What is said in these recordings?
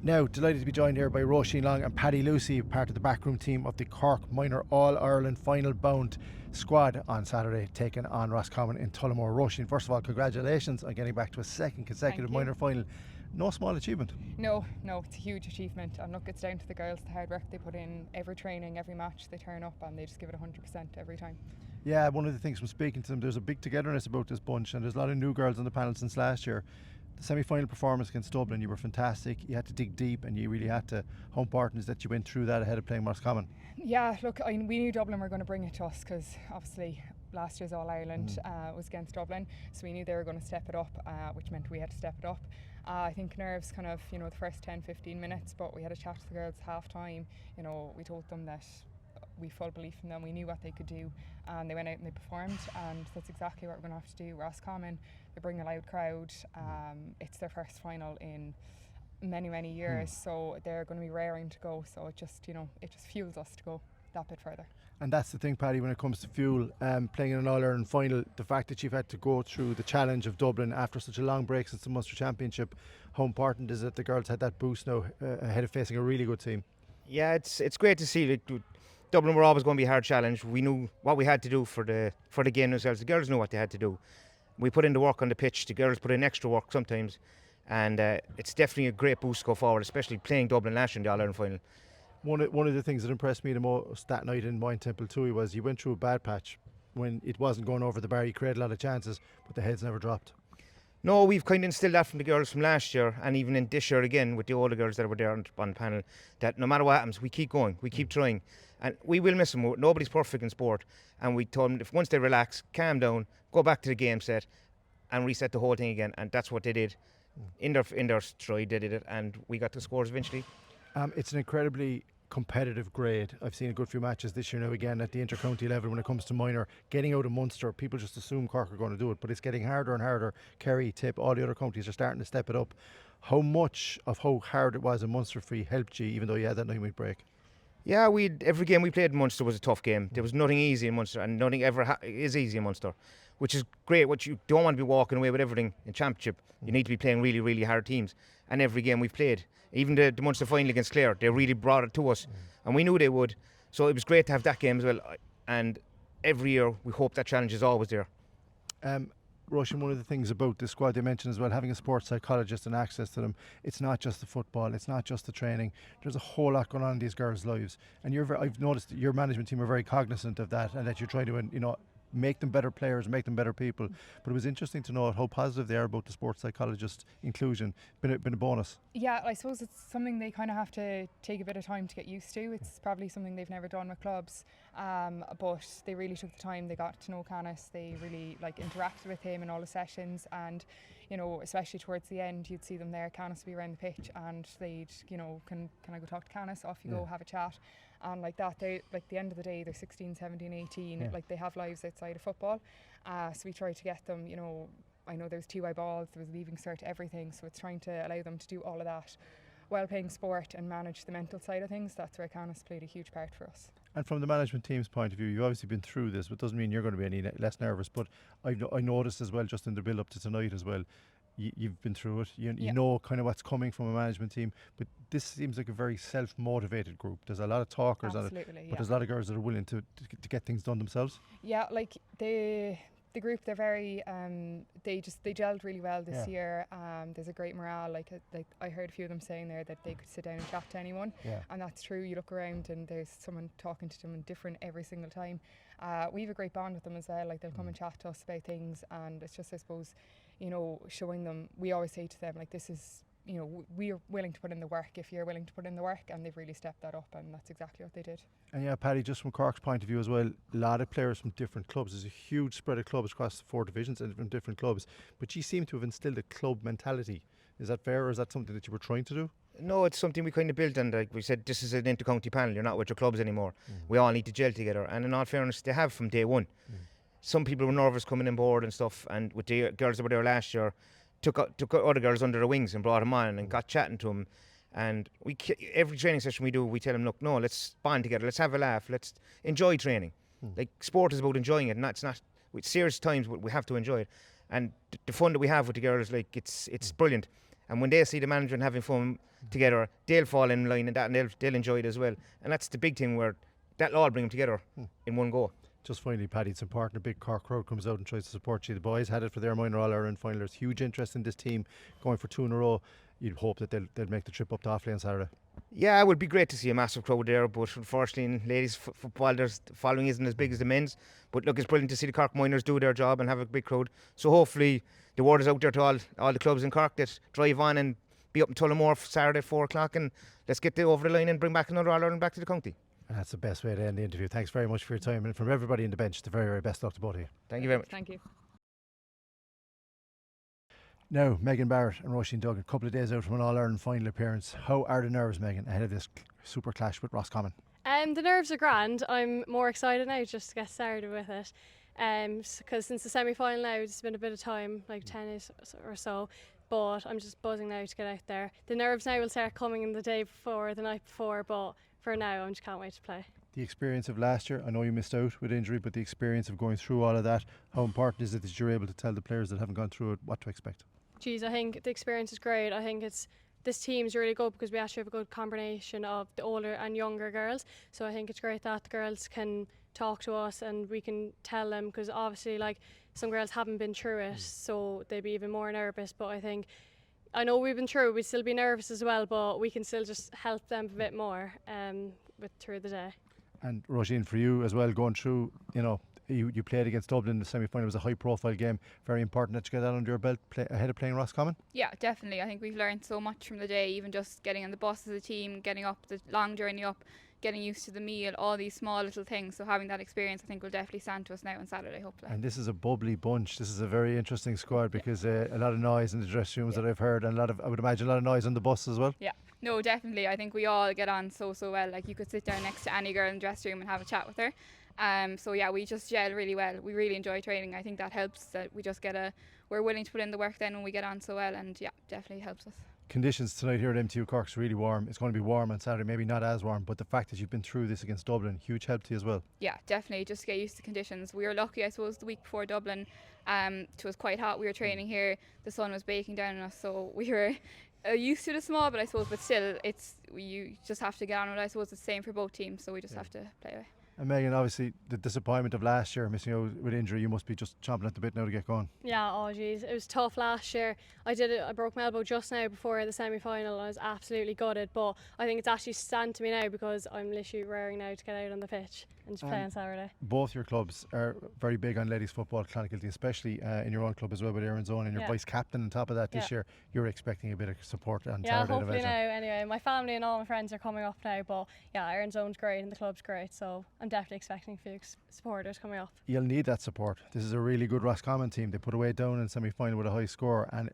Now, delighted to be joined here by Roisin Long and Paddy Lucy, part of the backroom team of the Cork Minor All-Ireland final bound squad on Saturday, taking on Roscommon in Tullamore. Roisin, first of all, congratulations on getting back to a second consecutive minor final. No small achievement. No, it's a huge achievement, and look, it's down to the girls, the hard work they put in, every training, every match, they turn up and they just give it 100% every time. Yeah, one of the things from speaking to them, there's a big togetherness about this bunch, and there's a lot of new girls on the panel since last year. The semi-final performance against Dublin, you were fantastic. You had to dig deep, and you really had to. How important is that you went through that ahead of playing Roscommon? Yeah, look, we knew Dublin were going to bring it to us, because obviously last year's All-Ireland was against Dublin, so we knew they were going to step it up, which meant we had to step it up. I think nerves kind of, the first 10-15 minutes, but we had a chat to the girls half time. We told them that we full belief in them, we knew what they could do, and they went out and they performed, and that's exactly what we're going to have to do. Roscommon, they bring a loud crowd, it's their first final in many years, so they're going to be raring to go, so it just fuels us to go that bit further. And that's the thing, Paddy, when it comes to fuel, playing in an All-Ireland final, the fact that you've had to go through the challenge of Dublin after such a long break since the Munster Championship, how important is it the girls had that boost now ahead of facing a really good team? Yeah, it's great to see that Dublin were always going to be a hard challenge. We knew what we had to do for the game themselves. The girls knew what they had to do. We put in the work on the pitch. The girls put in extra work sometimes, and it's definitely a great boost to go forward, especially playing Dublin last year in the All-Ireland final. One of the things that impressed me the most that night in Moyne Temple too was you went through a bad patch when it wasn't going over the bar. You created a lot of chances, but the heads never dropped. No, we've kind of instilled that from the girls from last year, and even in this year again with the older girls that were there on the panel, that no matter what happens, we keep going, we keep trying, and we will miss them. Nobody's perfect in sport, and we told them if once they relax, calm down, go back to the game set, and reset the whole thing again, and that's what they did. In their stride, they did it, and we got the scores eventually. It's an incredibly competitive grade. I've seen a good few matches this year now again at the inter-county level when it comes to minor. Getting out of Munster, people just assume Cork are going to do it, but it's getting harder and harder. Kerry, Tip, all the other counties are starting to step it up. How much of how hard it was in Munster for you helped you, even though you had that 9-week break? Yeah, every game we played in Munster was a tough game. There was nothing easy in Munster, and nothing ever is easy in Munster, which is great. What you don't want to be walking away with everything in Championship. You need to be playing really, really hard teams. And every game we've played, even the Munster final against Clare, they really brought it to us, and we knew they would. So it was great to have that game as well. And every year we hope that challenge is always there. Roisin, one of the things about this squad they mentioned as well, having a sports psychologist and access to them, it's not just the football, it's not just the training. There's a whole lot going on in these girls' lives, and I've noticed that your management team are very cognizant of that, and that you're trying to make them better players, make them better people. But it was interesting to know how positive they are about the sports psychologist inclusion. Been a bonus. Yeah, I suppose it's something they kind of have to take a bit of time to get used to. It's probably something they've never done with clubs, but they really took the time. They got to know Canis. They really interacted with him in all the sessions, and especially towards the end, you'd see them there. Canis would be around the pitch, and they'd can I go talk to Canis? Off you go, have a chat. And like that, they the end of the day, they're 16, 17, 18. They have lives outside of football. So we try to get them. I know there was TY balls, there was leaving cert, everything. So it's trying to allow them to do all of that while playing sport and manage the mental side of things. That's where Canis played a huge part for us. And from the management team's point of view, you've obviously been through this, but it doesn't mean you're going to be any less nervous. But I noticed as well, just in the build up to tonight as well, you've been through it. You know kind of what's coming from a management team, but this seems like a very self-motivated group. There's a lot of talkers on it, but there's a lot of girls that are willing to get things done themselves. Yeah, the group, they're very they gelled really well this year. There's a great morale. Like I heard a few of them saying there that they could sit down and chat to anyone, and that's true. You look around and there's someone talking to them different every single time. We have a great bond with them as well. They'll come and chat to us about things, and it's just, I suppose, showing them. We always say to them, this is, we are willing to put in the work if you're willing to put in the work, and they've really stepped that up, and that's exactly what they did. And yeah, Paddy, just from Cork's point of view as well, a lot of players from different clubs. There's a huge spread of clubs across the 4 divisions and from different clubs, but you seem to have instilled a club mentality. Is that fair, or is that something that you were trying to do? No, it's something we kind of built, and like we said, this is an inter-county panel. You're not with your clubs anymore. We all need to gel together, and in all fairness, they have from day one. Some people were nervous coming on board and stuff, and with the girls that were there last year, took other girls under their wings and brought them on and got chatting to them. And every training session we do, we tell them, look, no, let's bond together, let's have a laugh, let's enjoy training. Like, sport is about enjoying it, and it's not with serious times, but we have to enjoy it. And the fun that we have with the girls, it's brilliant. And when they see the manager and having fun together, they'll fall in line and that, and they'll enjoy it as well. And that's the big thing, where that'll all bring them together in one go. Just finally, Paddy, it's important a big Cork crowd comes out and tries to support you. The boys had it for their minor All-Ireland final. There's huge interest in this team going for 2 in a row. You'd hope that they'll make the trip up to Offaly on Saturday. Yeah, it would be great to see a massive crowd there, but unfortunately in ladies football the following isn't as big as the men's. But look, it's brilliant to see the Cork minors do their job and have a big crowd. So hopefully the word is out there to all the clubs in Cork that drive on and be up in Tullamore Saturday at 4 o'clock, and let's get over the line and bring back another All-Ireland back to the county. And that's the best way to end the interview. Thanks very much for your time, and from everybody in the bench, the very, very best luck to both of you. Thank you very much. Thank you. Now, Megan Barrett and Roisin Duggan, a couple of days out from an All-Ireland final appearance. How are the nerves, Megan, ahead of this super clash with Roscommon? The nerves are grand. I'm more excited now just to get started with it. Because since the semi-final now, it's been a bit of time, like 10 days or so. But I'm just buzzing now to get out there. The nerves now will start coming in the day before, the night before. But for now, I just can't wait to play. The experience of last year, I know you missed out with injury, but the experience of going through all of that, how important is it that you're able to tell the players that haven't gone through it what to expect? Geez, I think the experience is great. I think this team's really good because we actually have a good combination of the older and younger girls. So I think it's great that the girls can talk to us and we can tell them, because obviously like some girls haven't been through it, so they'd be even more nervous. But I know we've been through it, we'd still be nervous as well, but we can still just help them a bit more through the day. And Roisin, for you as well, going through, you played against Dublin in the semi-final. It was a high-profile game. Very important that you get that under your belt ahead of playing Roscommon. Yeah, definitely. I think we've learned so much from the day, even just getting on the bus as a team, getting up the long journey up, getting used to the meal, all these small little things. So having that experience, I think, will definitely stand to us now on Saturday, hopefully. And this is a bubbly bunch. This is a very interesting squad because a lot of noise in the dressing rooms that I've heard, and I would imagine a lot of noise on the bus as well. Yeah. No, definitely. I think we all get on so well. Like, you could sit down next to any girl in the dressing room and have a chat with her. So yeah, we just gel really well. We really enjoy training. I think that helps, that we just we're willing to put in the work then when we get on so well, and yeah, definitely helps us. Conditions tonight here at MTU Cork's really warm. It's going to be warm on Saturday, maybe not as warm, but the fact that you've been through this against Dublin, huge help to you as well. Yeah, definitely. Just to get used to conditions. We were lucky, I suppose, the week before Dublin, it was quite hot. We were training here, the sun was baking down on us, so we were used to the small, but I suppose, but still, you just have to get on with it. I suppose it's the same for both teams, so we just have to play away. And Megan, obviously the disappointment of last year, missing out with injury, you must be just chomping at the bit now to get going. Yeah, oh geez, it was tough last year. I broke my elbow just now before the semi-final, and I was absolutely gutted, but I think it's actually stand to me now because I'm literally raring now to get out on the pitch and just play on Saturday. Both your clubs are very big on ladies football, Clonakilty, especially in your own club as well with Erin's Own, and your vice captain on top of that this year. You're expecting a bit of support on Saturday. Yeah, hopefully now anyway. My family and all my friends are coming up now, but yeah, Erin's Own's great and the club's great, so I'm definitely expecting a few supporters coming up. You'll need that support. This is a really good Roscommon team. They put away down in semi-final with a high score, and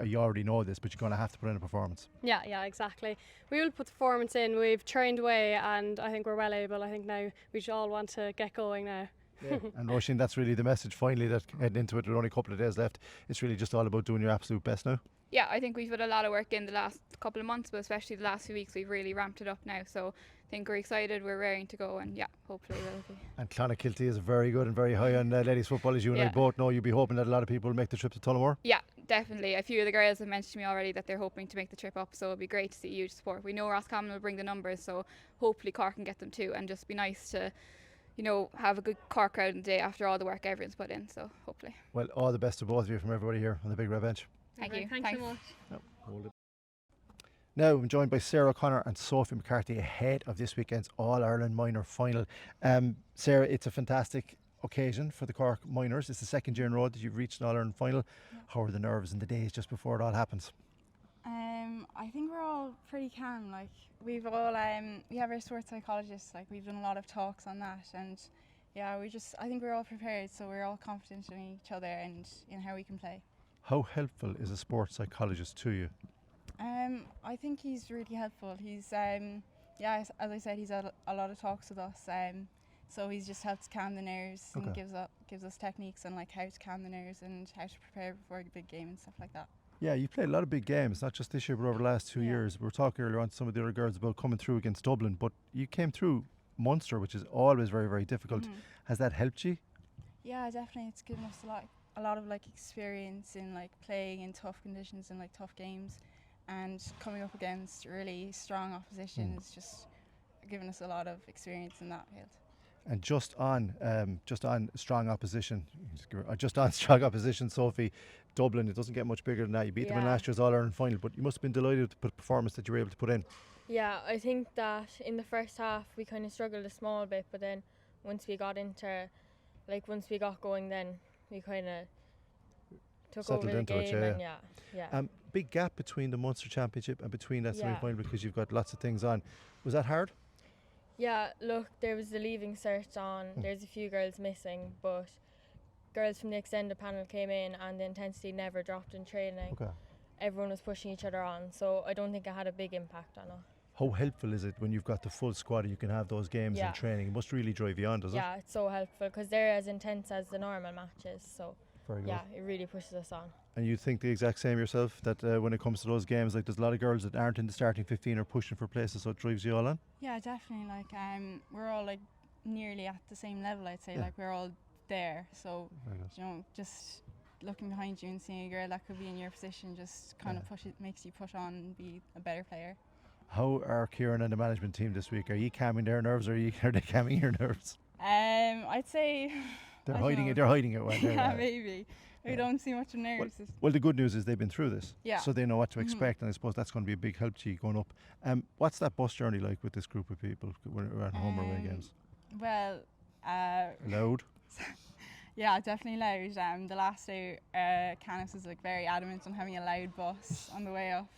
you already know this, but you're going to have to put in a performance. Yeah, exactly. We will put the performance in. We've trained away, and I think we're well able. I think now we should all want to get going now. Yeah. And Roisin, that's really the message finally, that heading into it with only a couple of days left, it's really just all about doing your absolute best now. Yeah, I think we've put a lot of work in the last couple of months, but especially the last few weeks we've really ramped it up now, so I think we're excited, we're raring to go, and yeah, hopefully we'll be. And Clonakilty is very good and very high on ladies football, as you and I both know. You'll be hoping that a lot of people will make the trip to Tullamore. Yeah, definitely. A few of the girls have mentioned to me already that they're hoping to make the trip up, so it'll be great to see huge support. We know Roscommon will bring the numbers, so hopefully Cork can get them too, and just be nice to have a good Cork crowd in the day after all the work everyone's put in, so hopefully. Well, all the best to both of you from everybody here on the Big Red Bench. Thank you. Thanks so much. Now I'm joined by Sarah O'Connor and Sophie McCarthy ahead of this weekend's All-Ireland minor final. Sarah, it's a fantastic occasion for the Cork minors. It's the second year in a row that you've reached an All-Ireland final. Yeah. How are the nerves in the days just before it all happens? I think we're all pretty calm. Like, we've all we have our sports psychologists. Like, we've done a lot of talks on that, and yeah, I think we're all prepared, so we're all confident in each other and in how we can play. How helpful is a sports psychologist to you? I think he's really helpful. He's as I said, he's had a lot of talks with us. So he's just helped calm the nerves and gives us techniques on like how to calm the nerves and how to prepare before a big game and stuff like that. Yeah, you played a lot of big games, not just this year, but over the last 2 years. We were talking earlier on to some of the other girls about coming through against Dublin, but you came through Munster, which is always very, very difficult. Has that helped you? Yeah, definitely. It's given us a lot a lot of like experience in like playing in tough conditions and like tough games, and coming up against really strong opposition is just giving us a lot of experience in that field. And just on strong opposition, Sophie, Dublin, it doesn't get much bigger than that. You beat them in Yeah. last year's All-Ireland final, but you must have been delighted with the performance that you were able to put in. Yeah, I think that in the first half we kind of struggled a small bit, but then once we got going, then we kind of took Settled over the into it, game, yeah. and yeah. Big gap between the Munster Championship and between that Yeah. semi-final because you've got lots of things on. Was that hard? Yeah, look, there was the leaving cert on. There's a few girls missing, but girls from the extended panel came in and the intensity never dropped in training. Okay. Everyone was pushing each other on, so I don't think it had a big impact on us. How helpful is it when you've got the full squad and you can have those games Yeah. in training? It must really drive you on, does it? Yeah, it's so helpful because they're as intense as the normal matches, so Very good. yeah, it really pushes us on. And you think the exact same yourself, that when it comes to those games, like there's a lot of girls that aren't in the starting 15 or pushing for places, so it drives you all on? Yeah, definitely. Like we're all like nearly at the same level, I'd say. Yeah. Like we're all there. So Very good. you know, just looking behind you and seeing a girl that could be in your position just kind of makes you push on and be a better player. How are Kieran and the management team this week? Are you calming their nerves, or are they calming your nerves? I'd say They're I don't hiding know. it. They're hiding it. Well, yeah, maybe. We Yeah. don't see much of nerves. Well, the good news is they've been through this, Yeah. so they know what to expect, and I suppose that's going to be a big help to you going up. What's that bus journey like with this group of people when we're at home or away games? Well, Loud. yeah, definitely loud. The last day, Canis was like very adamant on having a loud bus on the way off.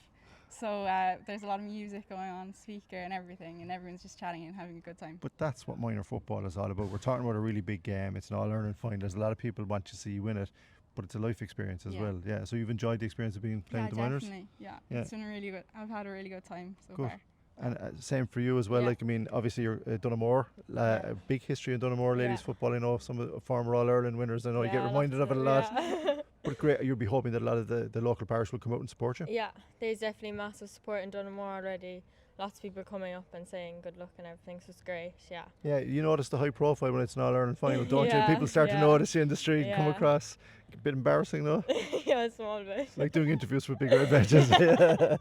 So there's a lot of music going on, speaker and everything, and everyone's just chatting and having a good time. But that's what minor football is all about. We're talking about a really big game. It's an All-Ireland final. There's a lot of people want to see you win it, but it's a life experience as Yeah. well. Yeah. So you've enjoyed the experience of being playing Yeah, with the minors, definitely. Yeah. Yeah. It's been a really good. I've had a really good time so Good. far. and same for you as well. Yeah. Like I mean, obviously you're Donaghmore, a big history in Donaghmore ladies Yeah. football. I know some of the former All-Ireland winners. I know you get Yeah, reminded of lots it a lot. yeah. But great, you'll be hoping that a lot of the local parish will come out and support you. Yeah, there's definitely massive support in Donaghmore already. Lots of people coming up and saying good luck and everything, so it's great, yeah. Yeah, you notice the high profile when it's an All-Ireland final, don't you? Yeah, People start to yeah. notice you in the street and come Yeah. across. A bit embarrassing though. Yeah, a small bit. Like doing interviews with bigger adventures. Yeah.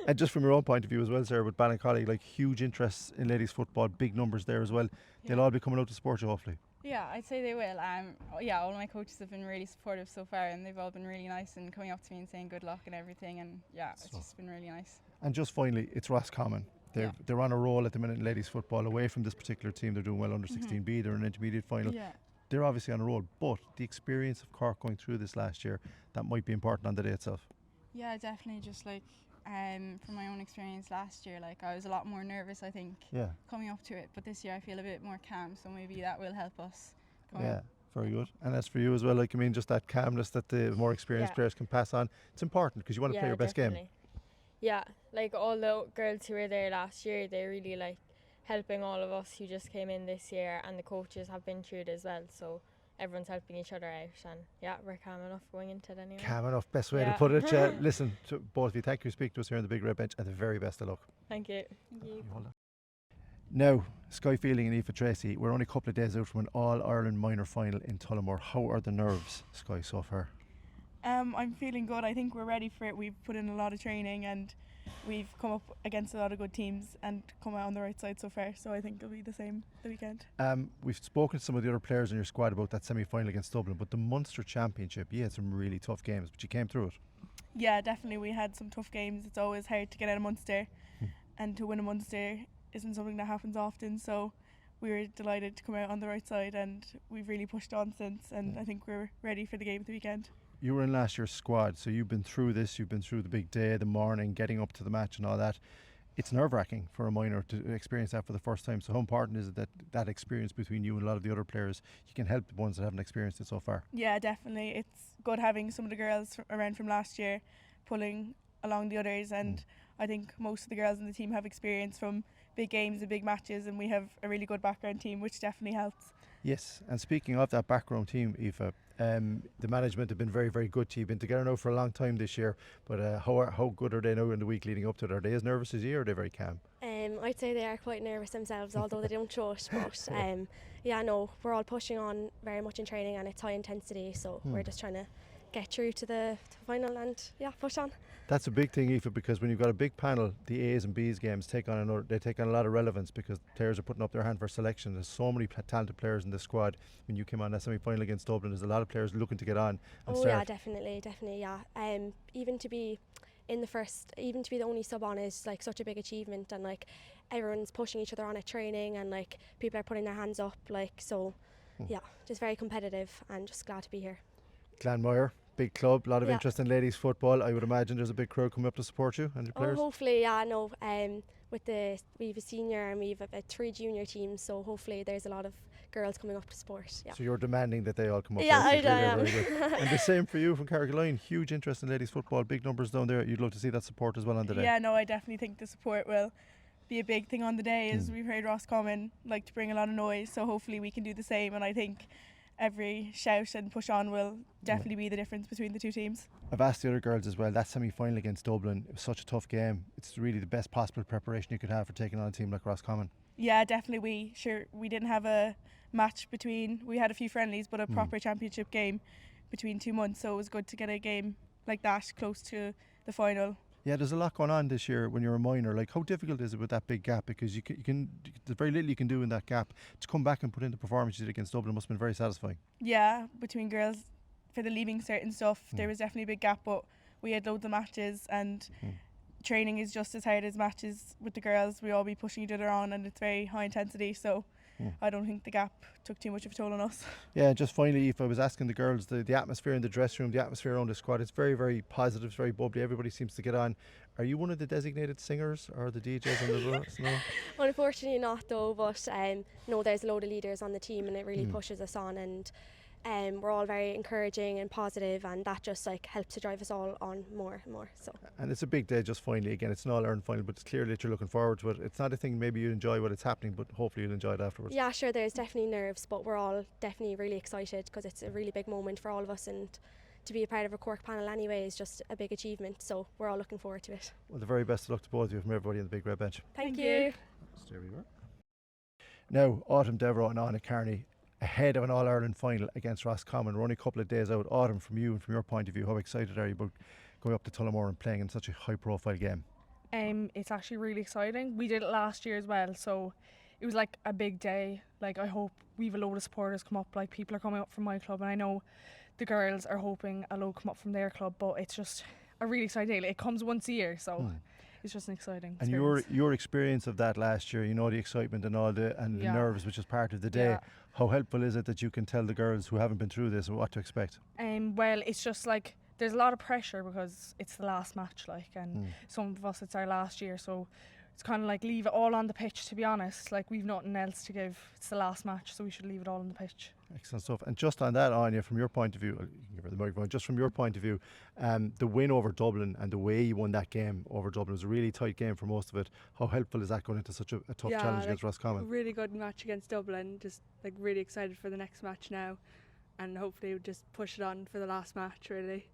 And just from your own point of view as well, Sarah, with Ballincollig, like huge interest in ladies football, big numbers there as well. They'll all be coming out to support you hopefully. Yeah, I'd say they will. Yeah, all my coaches have been really supportive so far, and they've all been really nice and coming up to me and saying good luck and everything. And yeah, it's just been really nice. And just finally, it's Roscommon. They're on a roll at the minute in ladies football, away from this particular team. They're doing well under 16B. They're in an intermediate final. Yeah. They're obviously on a roll, but the experience of Cork going through this last year, that might be important on the day itself. Yeah, definitely. Just like from my own experience last year, like I was a lot more nervous, I think, Yeah. coming up to it. But this year I feel a bit more calm, so maybe that will help us. Yeah, very good. And that's for you as well. Like I mean, just that calmness that the more experienced Yeah. players can pass on. It's important because you want to play your best game. definitely. Yeah, like all the girls who were there last year, they really like helping all of us who just came in this year, and the coaches have been through it as well, so everyone's helping each other out, and yeah, we're calm enough going into it anyway. Calm enough, best way to Yeah. put it. Listen, to both of you, thank you for speaking to us here on the Big Red Bench, and the very best of luck. Thank you. You hold on. Now, Sky Fielding and Aoife Tracy, we're only a couple of days out from an All-Ireland minor final in Tullamore. How are the nerves, Sky, so far? I'm feeling good. I think we're ready for it. We've put in a lot of training and we've come up against a lot of good teams and come out on the right side so far. So I think it'll be the same the weekend. We've spoken to some of the other players in your squad about that semi-final against Dublin, but the Munster Championship, you had some really tough games, but you came through it. Yeah, definitely. We had some tough games. It's always hard to get out of Munster, and to win a Munster isn't something that happens often. So we were delighted to come out on the right side, and we've really pushed on since. And I think we're ready for the game at the weekend. You were in last year's squad, so you've been through this, you've been through the big day, the morning, getting up to the match and all that. It's nerve-wracking for a minor to experience that for the first time. So how important is it that that experience between you and a lot of the other players, you can help the ones that haven't experienced it so far? Yeah, definitely. It's good having some of the girls around from last year pulling along the others, and I think most of the girls in the team have experience from big games and big matches, and we have a really good background team, which definitely helps. Yes, and speaking of that background team, Aoife, the management have been very, very good to you. You've been together now for a long time this year, but how good are they now in the week leading up to it? Are they as nervous as you, or are they very calm? I'd say they are quite nervous themselves, although they don't show it. But yeah, no, we're all pushing on very much in training, and it's high intensity. So we're just trying to get through to the final and push on. That's a big thing, Aoife, because when you've got a big panel, the A's and B's games take on a lot of relevance because players are putting up their hand for selection. There's so many talented players in this squad. When you came on that semi-final against Dublin, there's a lot of players looking to get on and start. Yeah, definitely, yeah. Even to be in the first, even to be the only sub on is like such a big achievement, and like everyone's pushing each other on at training, and like people are putting their hands up, like so. Yeah, just very competitive, and just glad to be here. Glanmire, big club, a lot of interest in ladies football. I would imagine there's a big crowd coming up to support you and your players. Hopefully, yeah, no. We've a senior and we've 3 junior teams, so hopefully there's a lot of girls coming up to support. Yeah. So you're demanding that they all come up. Yeah, I am. And the same for you from Carrigaline. Huge interest in ladies football, big numbers down there. You'd love to see that support as well on the day. Yeah, no, I definitely think the support will be a big thing on the day. As we've heard Roscommon like to bring a lot of noise, so hopefully we can do the same. And I think every shout and push on will definitely be the difference between the two teams. I've asked the other girls as well, that semi-final against Dublin, it was such a tough game. It's really the best possible preparation you could have for taking on a team like Roscommon. Yeah, definitely. We didn't have a match between, we had a few friendlies, but a proper championship game between 2 months, so it was good to get a game like that close to the final. Yeah, there's a lot going on this year when you're a minor. Like, how difficult is it with that big gap? Because there's very little you can do in that gap. To come back and put in the performance you did against Dublin must have been very satisfying. Yeah, between girls, for the leaving cert and stuff, there was definitely a big gap, but we had loads of matches, and training is just as hard as matches with the girls. We all be pushing each other on, and it's very high intensity, so I don't think the gap took too much of a toll on us. Yeah, just finally, if I was asking the girls, the atmosphere in the dressing room, the atmosphere around the squad, it's very, very positive, it's very bubbly. Everybody seems to get on. Are you one of the designated singers or the DJs on the bus? No? Unfortunately not, though, but no, there's a load of leaders on the team, and it really pushes us on, and we're all very encouraging and positive, and that just like helps to drive us all on more and more. So. And it's a big day just finally. Again, it's an All-Ireland final, but it's clear that you're looking forward to it. It's not a thing maybe you enjoy what it's happening, but hopefully you'll enjoy it afterwards. Yeah, sure, there's definitely nerves, but we're all definitely really excited because it's a really big moment for all of us, and to be a part of a Cork panel anyway is just a big achievement, so we're all looking forward to it. Well, the very best of luck to both of you from everybody on the big red bench. Thank you. There we were. Now, Autumn Devereux and Anna Carney ahead of an All-Ireland final against Roscommon. We're only a couple of days out. Autumn, from you and from your point of view, how excited are you about going up to Tullamore and playing in such a high-profile game? It's actually really exciting. We did it last year as well, so it was like a big day. Like, I hope we've a load of supporters come up. Like, people are coming up from my club, and I know the girls are hoping a load come up from their club, but it's just a really exciting day. It comes once a year, so it's just an exciting experience. And your experience of that last year, you know, the excitement and all the nerves, which is part of the day. How helpful is it that you can tell the girls who haven't been through this what to expect? Well, it's just like there's a lot of pressure because it's the last match, like, and some of us it's our last year, so it's kind of like leave it all on the pitch, to be honest. Like, we've nothing else to give. It's the last match, so we should leave it all on the pitch. Excellent stuff. And just on that, Anya, from your point of view, you can give her the microphone, just from your point of view, the win over Dublin and the way you won that game over Dublin was a really tight game for most of it. How helpful is that going into such a tough challenge against Roscommon? Really good match against Dublin. Just like really excited for the next match now, and hopefully we'll just push it on for the last match, really.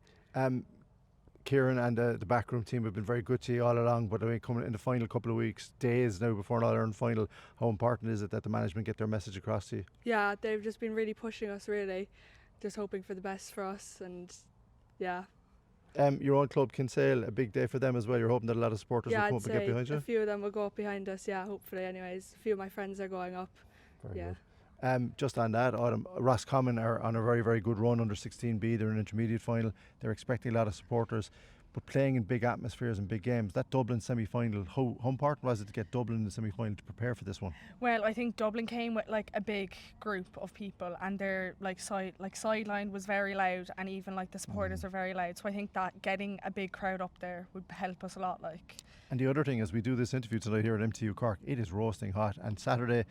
Kieran and the backroom team have been very good to you all along, but I mean, coming in the final couple of weeks, days now before an All-Ireland final, how important is it that the management get their message across to you? Yeah, they've just been really pushing us, really, just hoping for the best for us, and yeah. Your own club, Kinsale, a big day for them as well. You're hoping that a lot of supporters will come up and get behind you? A few of them will go up behind us, yeah, hopefully anyways. A few of my friends are going up. Very good. Just on that, Autumn, Roscommon are on a very, very good run under 16B. They're in an intermediate final. They're expecting a lot of supporters, but playing in big atmospheres and big games. That Dublin semi-final, how important was it to get Dublin in the semi-final to prepare for this one? Well, I think Dublin came with like a big group of people, and their sideline was very loud, and even like the supporters were very loud. So I think that getting a big crowd up there would help us a lot. Like. And the other thing, as we do this interview tonight here at MTU Cork, it is roasting hot, and Saturday.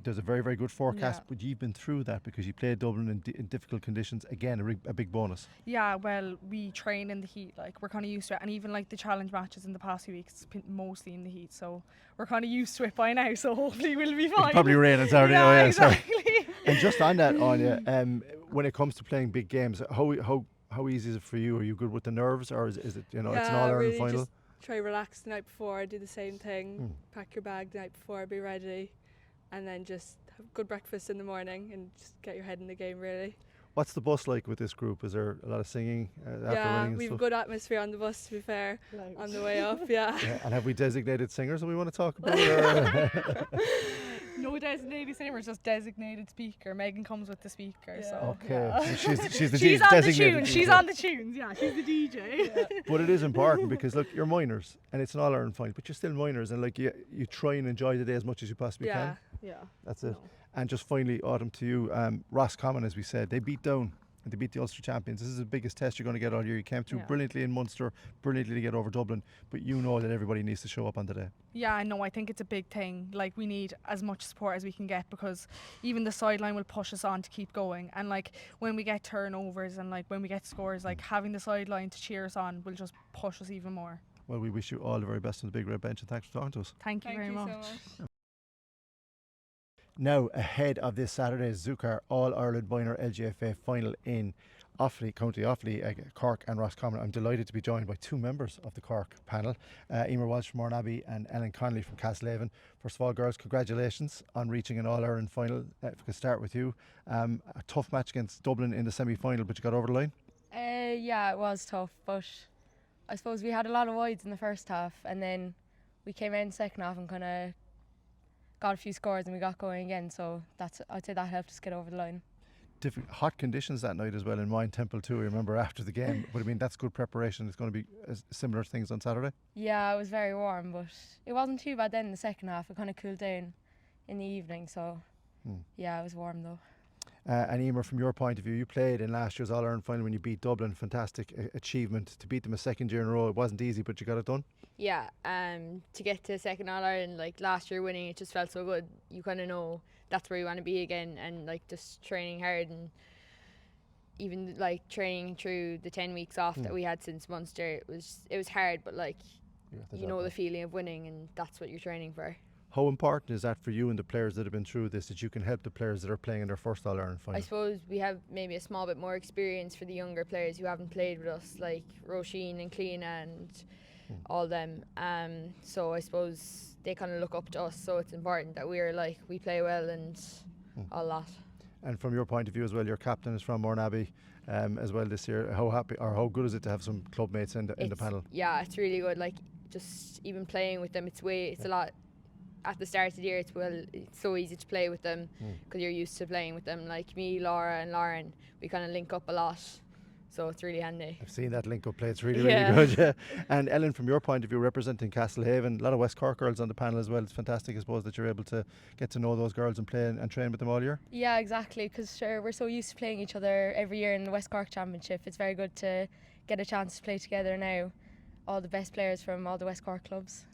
There's a very, very good forecast, but you've been through that because you played Dublin in difficult conditions. Again, a big bonus. Yeah, well, we train in the heat, like we're kind of used to it, and even like the challenge matches in the past few weeks, it's been mostly in the heat, so we're kind of used to it by now. So hopefully we'll be fine. It'll probably rain on Saturday. Yeah, exactly. And just on that, Anya, when it comes to playing big games, how easy is it for you? Are you good with the nerves, or is it it's an All-Ireland final? try relax the night before, do the same thing, pack your bag the night before, be ready, and then just have good breakfast in the morning and just get your head in the game really. What's the bus like with this group? Is there a lot of singing after Yeah, running and we've a stuff? good atmosphere on the bus, to be fair, on the way up, yeah. Yeah, and have we designated singers that we want to talk about? Or? No designated singer, just designated speaker. Megan comes with the speaker. So Okay, yeah. she's the she's on the designated tunes. DJ. She's on the tunes. Yeah, she's the DJ. But it is important because look, you're minors and it's an All-Ireland final, but you're still minors, and like you try and enjoy the day as much as you possibly can. Yeah. That's it. And just finally, Autumn, to you, Roscommon, as we said, they beat down and they beat the Ulster champions. This is the biggest test you're going to get all year. You came through brilliantly in Munster, brilliantly to get over Dublin, but you know that everybody needs to show up on the day. Yeah, I know. I think it's a big thing. Like, we need as much support as we can get, because even the sideline will push us on to keep going. And like when we get turnovers and like when we get scores, like having the sideline to cheer us on will just push us even more. Well, we wish you all the very best on the big red bench, and thanks for talking to us. Thank you very much. So much. Now, ahead of this Saturday's ZuCar All-Ireland Minor LGFA final in Offaly, County Offaly, Cork and Roscommon, I'm delighted to be joined by two members of the Cork panel, Emer Walsh from Mourneabbey and Ellen Connolly from Castlehaven. First of all, girls, congratulations on reaching an All-Ireland final. If we could start with you. A tough match against Dublin in the semi-final, but you got over the line? Yeah, it was tough, but I suppose we had a lot of wides in the first half, and then we came in second half and kind of got a few scores and we got going again, so I'd say that helped us get over the line. Hot conditions that night as well in Mine Temple too, I remember after the game, but I mean that's good preparation. It's going to be similar things on Saturday. Yeah, it was very warm, but it wasn't too bad then in the second half. It kind of cooled down in the evening, so yeah, it was warm though. And Emer, from your point of view, you played in last year's All-Ireland final when you beat Dublin. Fantastic achievement to beat them a second year in a row. It wasn't easy, but you got it done. Yeah, to get to second All-Ireland, like last year winning, it just felt so good. You kind of know that's where you want to be again, and like just training hard, and even like training through the 10 weeks off that we had since Munster, it was hard, but like you know the feeling of winning, and that's what you're training for. How important is that for you and the players that have been through this, that you can help the players that are playing in their first All-Ireland final? I suppose we have maybe a small bit more experience for the younger players who haven't played with us, like Roisin and Cleena and all them. So I suppose they kind of look up to us, so it's important that we play well and all that. And from your point of view as well, your captain is from Mourneabbey as well this year. How happy or how good is it to have some club mates in the panel? Yeah, it's really good. Like just even playing with them, it's a lot. At the start of the year, it's so easy to play with them because you're used to playing with them. Like me, Laura and Lauren, we kind of link up a lot, so it's really handy. I've seen that link up play, it's really good. Yeah. And Ellen, from your point of view, representing Castlehaven, a lot of West Cork girls on the panel as well. It's fantastic, I suppose, that you're able to get to know those girls and play and train with them all year. Yeah, exactly, because sure, we're so used to playing each other every year in the West Cork Championship. It's very good to get a chance to play together now, all the best players from all the West Cork clubs.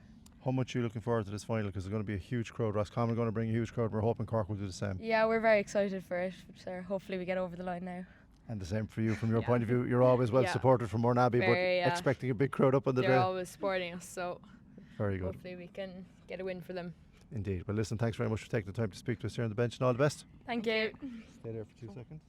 How much are you looking forward to this final? Because there's going to be a huge crowd. Roscommon are going to bring a huge crowd. We're hoping Cork will do the same. Yeah, we're very excited for it. So hopefully we get over the line now. And the same for you, from your point of view. You're always well supported from Mourneabbey, but expecting a big crowd up on the day. They're always supporting us, so very good. Hopefully we can get a win for them. Indeed. Well, listen, thanks very much for taking the time to speak to us here on the bench, and all the best. Thank you. Stay there for 2 seconds.